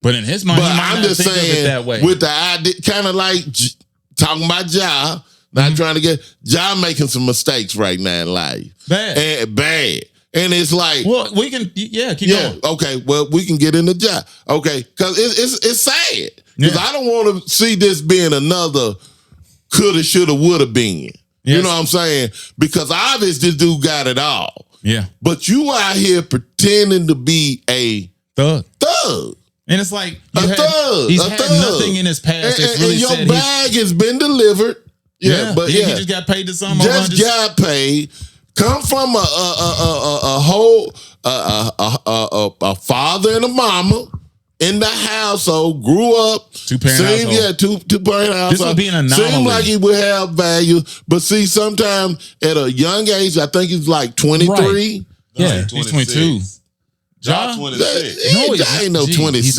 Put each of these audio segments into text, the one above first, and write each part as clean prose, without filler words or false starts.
But in his mind, but he might I'm not just think of saying it that way. with the idea, kind of like talking about Ja, not trying to get Ja making some mistakes right now in life. Bad. And it's like, well, we can, keep going. Okay, well, we can get into Ja. Okay, because it's sad. Because I don't want to see this being another coulda, shoulda, woulda been. You know what I'm saying? Because obviously this dude got it all. Yeah. But you out here pretending to be a thug. And it's like he's had nothing in his past that's really and your said bag has been delivered. But he just got paid to some. Just got paid. Come from a father and a mama in the household. Grew up 2-parent household. Yeah, two-parent household. This would be an anomaly. Seemed like he would have value, but see, sometimes at a young age, I think he's like 23. Right. Yeah, he's 22. Ja 26. No, he ain't no 26.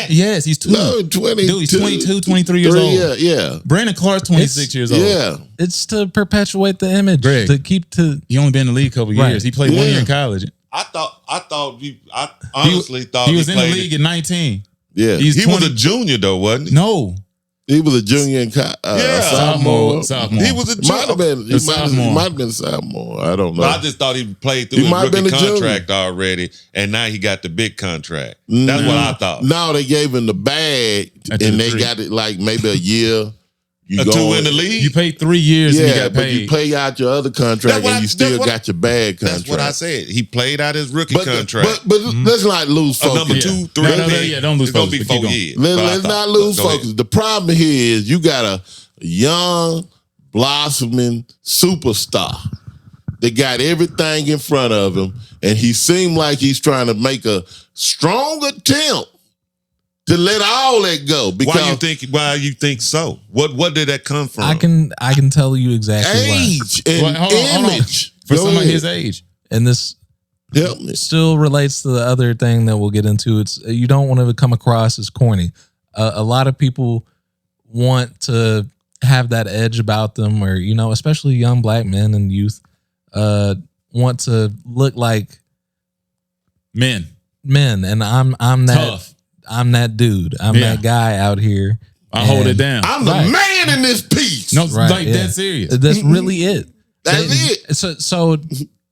Yes, he's 22. No, 22. Dude, he's 22, 23 years old. Yeah. Brandon Clark's 26 years old. Yeah. It's to perpetuate the image. Greg, to keep to. He only been in the league a couple years. He played 1 year in college. I honestly thought he was in the league at 19. Yeah. He was a junior though, wasn't he? No. He was a junior in sophomore. He was a junior. Might have been sophomore. I don't know. But I just thought he played through his rookie contract already, and now he got the big contract. That's what I thought. No, they gave him the bag, and they got it like maybe a year. You go in the league. You paid 3 years and you got paid. But you pay out your other contract and you still got your bag contract. That's what I said. He played out his rookie contract. But let's not lose focus. Number 2, 3. Don't lose focus. It's going to be 4 years. Let's not lose focus. The problem here is you got a young, blossoming superstar that got everything in front of him, and he seemed like he's trying to make a strong attempt to let all that go. Because why you think so? What did that come from? I can tell you exactly age why. and hold on. image. For somebody his age. And this still relates to the other thing that we'll get into. It's you don't want to come across as corny. A lot of people want to have that edge about them where, especially young black men and youth want to look like men. And I'm that tough. I'm that dude. I'm that guy out here. I hold it down. I'm the man in this piece. No, that's serious. That's really it. That's it. So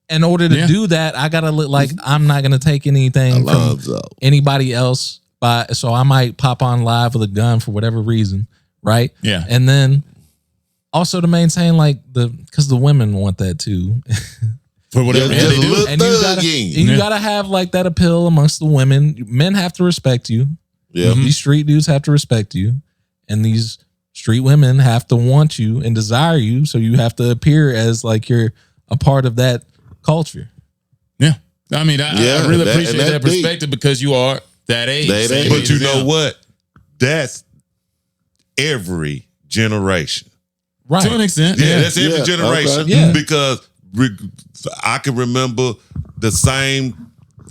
in order to do that, I gotta look like I'm not gonna take anything from anybody else. So I might pop on live with a gun for whatever reason, right? Yeah. And then also to maintain because the women want that too. For whatever they do. And you gotta have like that appeal amongst the women. Men have to respect you. Yeah. These street dudes have to respect you. And these street women have to want you and desire you. So you have to appear as like you're a part of that culture. Yeah. I mean, I really appreciate that perspective because you are that age. But you know what? That's every generation. Right. To an extent. Yeah, that's every generation. Okay. Yeah. Because I can remember the same.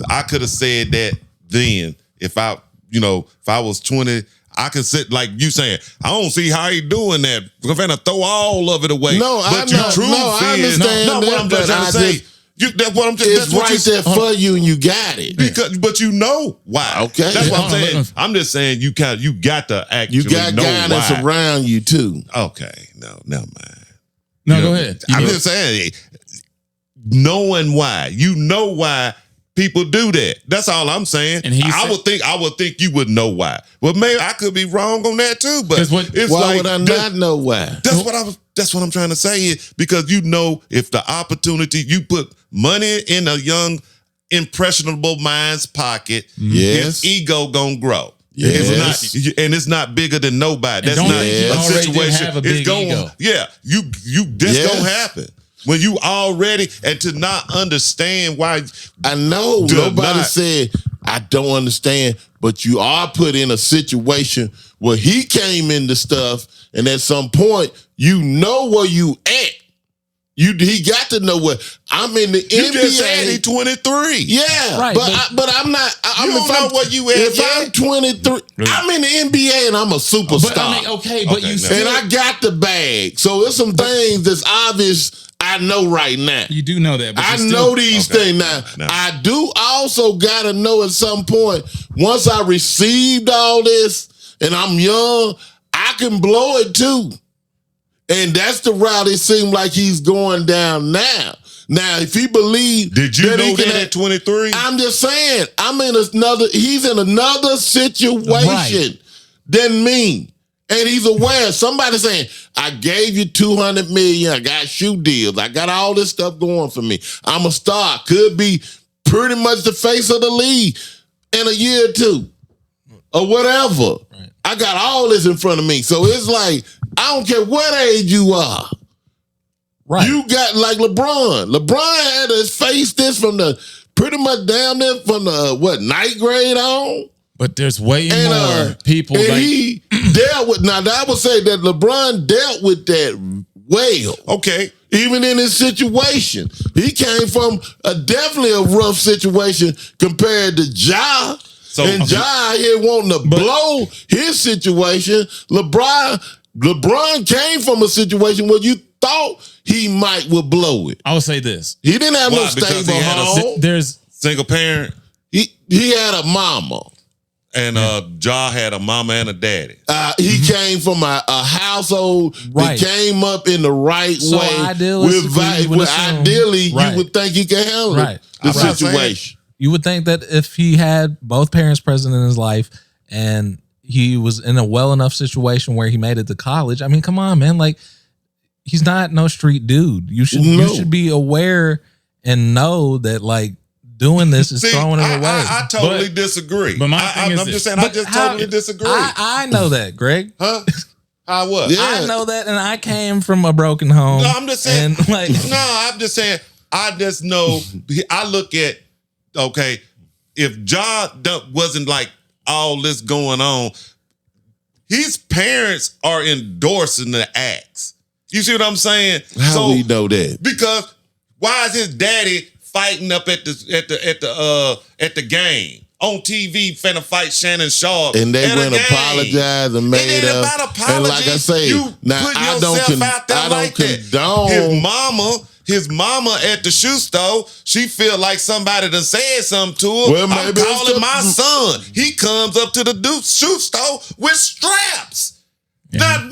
I could have said that then if I was 20. I can sit like you saying. I don't see how he doing that. I'm gonna throw all of it away. I understand. No, what I'm just trying to say. That's what I'm just. It's right there for you, and you got it. But you know why? Okay, that's what I'm saying. I'm just saying you got to actually. You got guidance around you too. Okay, no, never mind. No, go ahead. I'm just saying, knowing why. You know why people do that. That's all I'm saying. And I would think you would know why. Well, maybe I could be wrong on that too. But why would I not know why? That's what I'm trying to say is because if the opportunity you put money in a young impressionable mind's pocket, his ego gonna grow. Yes. It's not bigger than nobody. That's not a situation. Have a big ego. Yeah, that's gonna happen. When you already, and to not understand why. I know nobody said, I don't understand, but you are put in a situation where he came into stuff, and at some point, you know where you at. He got to know where I'm in the NBA. You just said he's 23. Yeah, right. But I'm not. You don't know where you at. If I'm 23, I'm in the NBA and I'm a superstar. But I mean, but you and I got the bag. So there's some things that's obvious. I know right now. You do know that. But I know these things now. I do also gotta know at some point once I received all this and I'm young, I can blow it too. And that's the route it seems like he's going down now. Now, if he believed, did you know that at 23? I'm just saying, he's in another situation than me. And he's aware. Somebody saying, I gave you $200 million. I got shoe deals. I got all this stuff going for me. I'm a star. Could be pretty much the face of the league in a year or two or whatever. Right. I got all this in front of me. So it's like, I don't care what age you are. Right. You got like LeBron. LeBron had to face this from the pretty much down there from the ninth grade on. But there's way more people. And he dealt with. Now I would say that LeBron dealt with that well. Okay. Even in his situation, he came from definitely a rough situation compared to Ja. And Ja here wanting to blow his situation. LeBron came from a situation where you thought he would blow it. I would say this. He didn't have no stable home. There's single parent. He had a mama. And Ja had a mama and a daddy. He came from a household that came up in the right way. Ideally, you would think he could handle the situation. You would think that if he had both parents present in his life and he was in a well enough situation where he made it to college. I mean, come on, man. Like, he's not no street dude. You should be aware and know that, like, doing this is throwing it away. I totally disagree. But I'm just saying, I just totally disagree. I know that, Greg. Huh? How what? Yeah. I know that, and I came from a broken home. No, I'm just saying. I'm just saying. I just know. I look at, okay, if Ja wasn't like all this going on, his parents are endorsing the acts. You see what I'm saying? How do we know that? Because why is his daddy fighting up at the game on TV, finna fight Shannon Sharp, and they went apologize and made up. And like I say, now I don't condone. His mama at the shoe store, she feel like somebody done said something to her. Well, I'm calling my son. He comes up to the shoe store with straps. Yeah.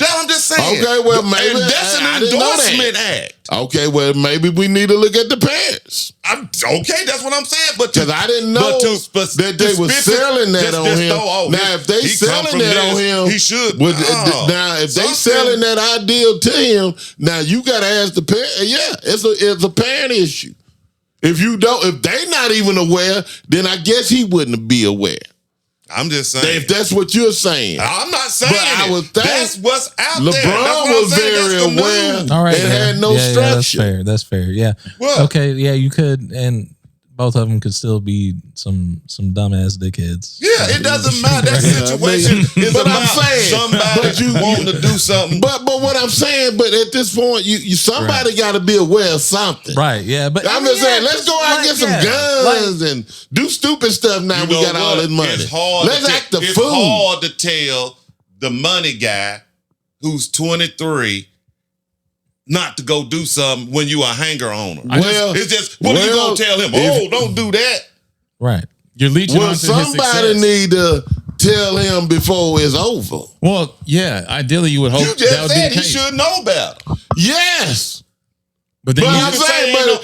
I'm just saying. Okay, well, maybe that's an endorsement act. Okay, well, maybe we need to look at the parents. Okay, that's what I'm saying. But because I didn't know that they were selling that on him. Now, if they selling that on him, he should. Now, if they selling that ideal to him, now you got to ask the parent. Yeah, it's a parent issue. If they not even aware, then I guess he wouldn't be aware. I'm just saying. If that's what you're saying. I'm not saying but I would think that's what's out LeBron there. LeBron was very aware and had no structure. That's fair. Yeah. What? Okay, yeah, you could, and both of them could still be some dumbass dickheads. Yeah, it doesn't matter. That situation is about somebody wanting to do something. But what I'm saying, but at this point, somebody got to be aware of something. Right, yeah. But I'm just saying, let's go out and get some guns and do stupid stuff now we got all this money. Let's act the fool. It's hard to tell the money guy who's 23 not to go do something when you a hanger owner. Well, it's just, what are you going to tell him? Don't do that. Right. You're leeching onto his success. Somebody need to tell him before it's over. Well, yeah, ideally you would hope you just that would said be the case. He should know better. Yes. But then apparently,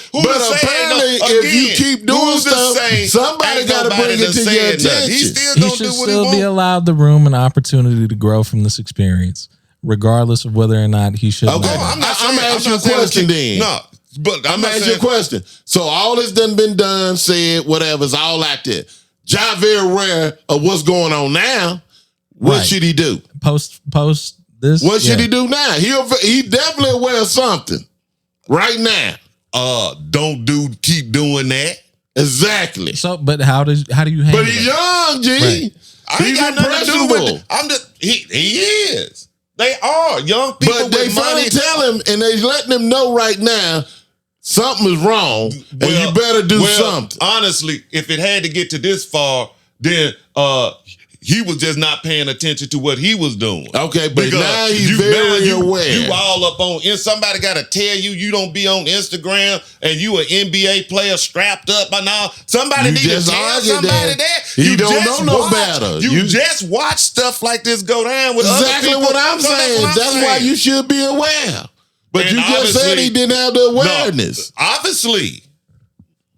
if you keep doing stuff, somebody got to bring it to your attention. He should still be allowed the room and opportunity to grow from this experience, regardless of whether or not he should. Okay, I'm asking you a question then. No, but I'm asking you a question. So all this done been done, said, whatever, it's all out there. Ja very aware of what's going on now. What should he do? Post this. What should he do now? He definitely aware of something right now. Keep doing that. Exactly. So, but how do you handle? But he's young, G. Right. He's impressionable. He is. They are young people, but they finally tell him, and they letting him know right now something is wrong, and you better do something. Honestly, if it had to get to this far, then he was just not paying attention to what he was doing. Okay, but now he's very aware. You all all up on, and somebody got to tell you don't be on Instagram and you an NBA player strapped up and all. Somebody need to tell somebody that. You don't know no better. You just watch stuff like this go down with exactly other people. what I'm saying. That's why you should be aware. But you just said he didn't have the awareness. No, obviously.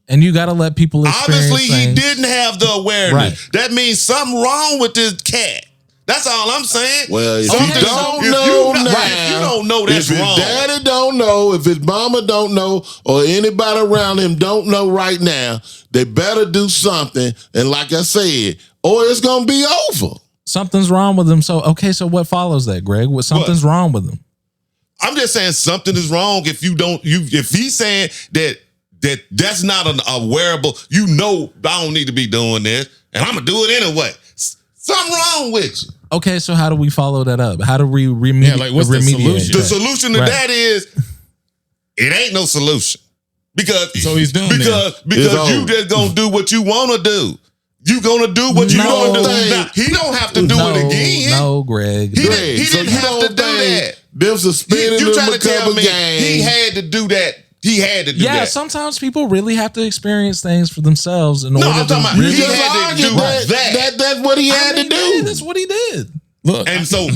And you got to let people experience Obviously, things. he didn't have the awareness. Right. That means something wrong with this cat. That's all I'm saying. Well, if you don't know, that's wrong. If his daddy don't know, if his mama don't know, or anybody around him don't know right now, they better do something. And like I said, or it's going to be over. Something's wrong with him. So what follows that, Greg? Something's wrong with him. I'm just saying something is wrong if if he's saying that's not a wearable, I don't need to be doing this, and I'm gonna do it anyway. Something wrong with you. Okay, so how do we follow that up? How do we remediate? What's the solution? The solution to that is it ain't no solution. Because he's doing because you just gonna do what you wanna do. You gonna do what you gonna do. Now, he don't have to do it again. No, Greg. He didn't have to do that. Them suspended you trying to tell me games. he had to do that. He had to do that. Yeah, sometimes people really have to experience things for themselves in order to. I'm talking about really he had to do that. That's what he had to do. That's what he did. Look, and so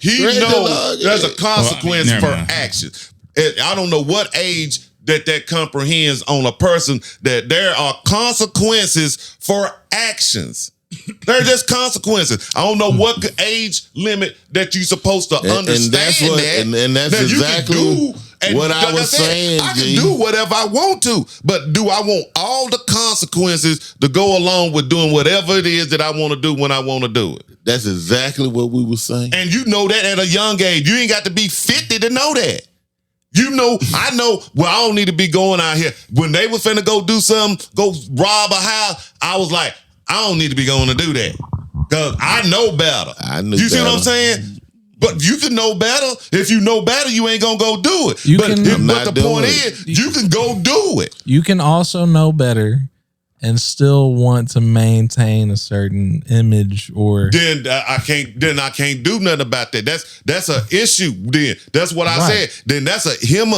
he knows there's a consequence for actions. I don't know what age that comprehends on a person that there are consequences for actions. They're just consequences. I don't know what age limit that you're supposed to understand. And that's exactly what I was saying. I can do whatever I want to, but do I want all the consequences to go along with doing whatever it is that I want to do when I want to do it? That's exactly what we were saying. And you know that at a young age. You ain't got to be 50 to know that. You know, I know, well, I don't need to be going out here. When they was finna go do something, go rob a house, I was like, I don't need to be going to do that. Because I know better. You see what I'm saying? But you can know better. If you know better, you ain't going to go do it. But the point is, you can go do it. You can also know better and still want to maintain a certain image, or then I can't do nothing about that. That's an issue. Then that's what I said. Then that's a him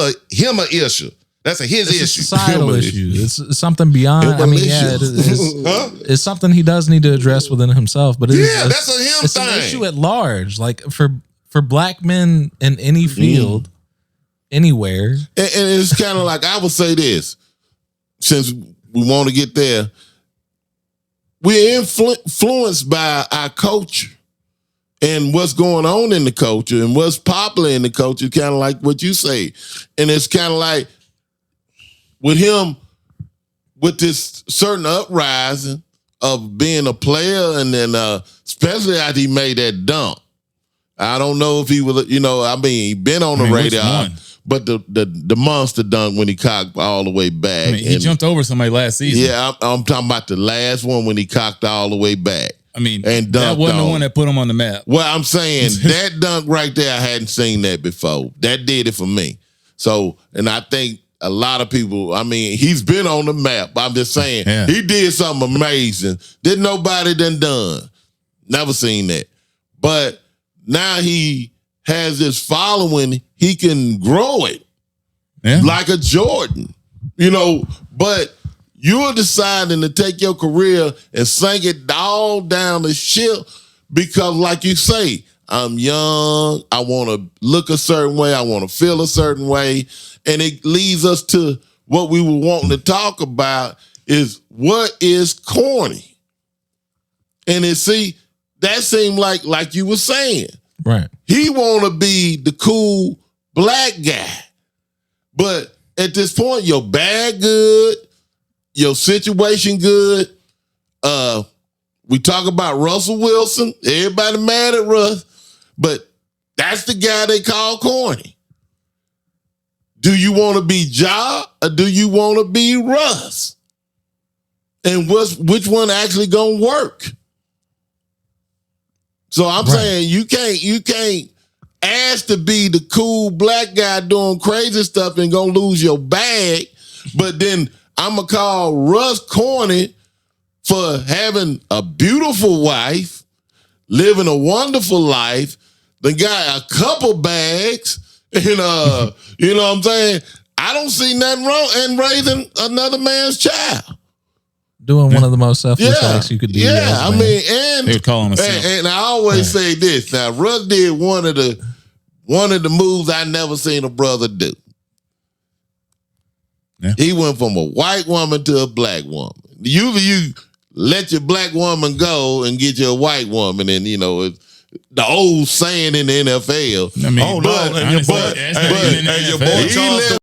issue. That's his issue. A societal issue. It's something beyond. I mean, yeah, it's something he does need to address within himself. But that's a him it's thing. An issue at large. Like for black men in any field, anywhere. And it's kind of like, I would say this, since we want to get there, we're influenced by our culture and what's going on in the culture and what's popular in the culture, kind of like what you say. And it's kind of like with him, with this certain uprising of being a player, and then especially after he made that dunk. I don't know if he was, he been on the radar. But the monster dunk when he cocked all the way back. He jumped over somebody last season. Yeah, I'm talking about the last one when he cocked all the way back. And that wasn't the one that put him on the map. Well, I'm saying that dunk right there, I hadn't seen that before. That did it for me. So, and I think a lot of people, he's been on the map. I'm just saying, he did something amazing that nobody done. Never seen that. But now he has this following, he can grow it like a Jordan, but you're deciding to take your career and sink it all down the ship because, like you say, I'm young, I want to look a certain way, I want to feel a certain way, and it leads us to what we were wanting to talk about is what is corny. And that seemed like you were saying. Right. He want to be the cool black guy. But at this point, your bag good, your situation good. We talk about Russell Wilson. Everybody mad at Russ. But that's the guy they call corny. Do you want to be Ja or do you want to be Russ? And which one actually gonna work? So I'm saying you can't ask to be the cool black guy doing crazy stuff and gonna lose your bag, but then I'm gonna call Russ corny for having a beautiful wife, living a wonderful life, the guy a couple bags, And you know what I'm saying? I don't see nothing wrong in raising another man's child. Doing one of the most selfless acts you could do. Yeah, I mean, and they would call him a simp. And I always say this. Now, Russ did one of the moves I never seen a brother do. Yeah. He went from a white woman to a black woman. Usually you let your black woman go and get your white woman, and it's the old saying in the NFL. I mean, your boy Charles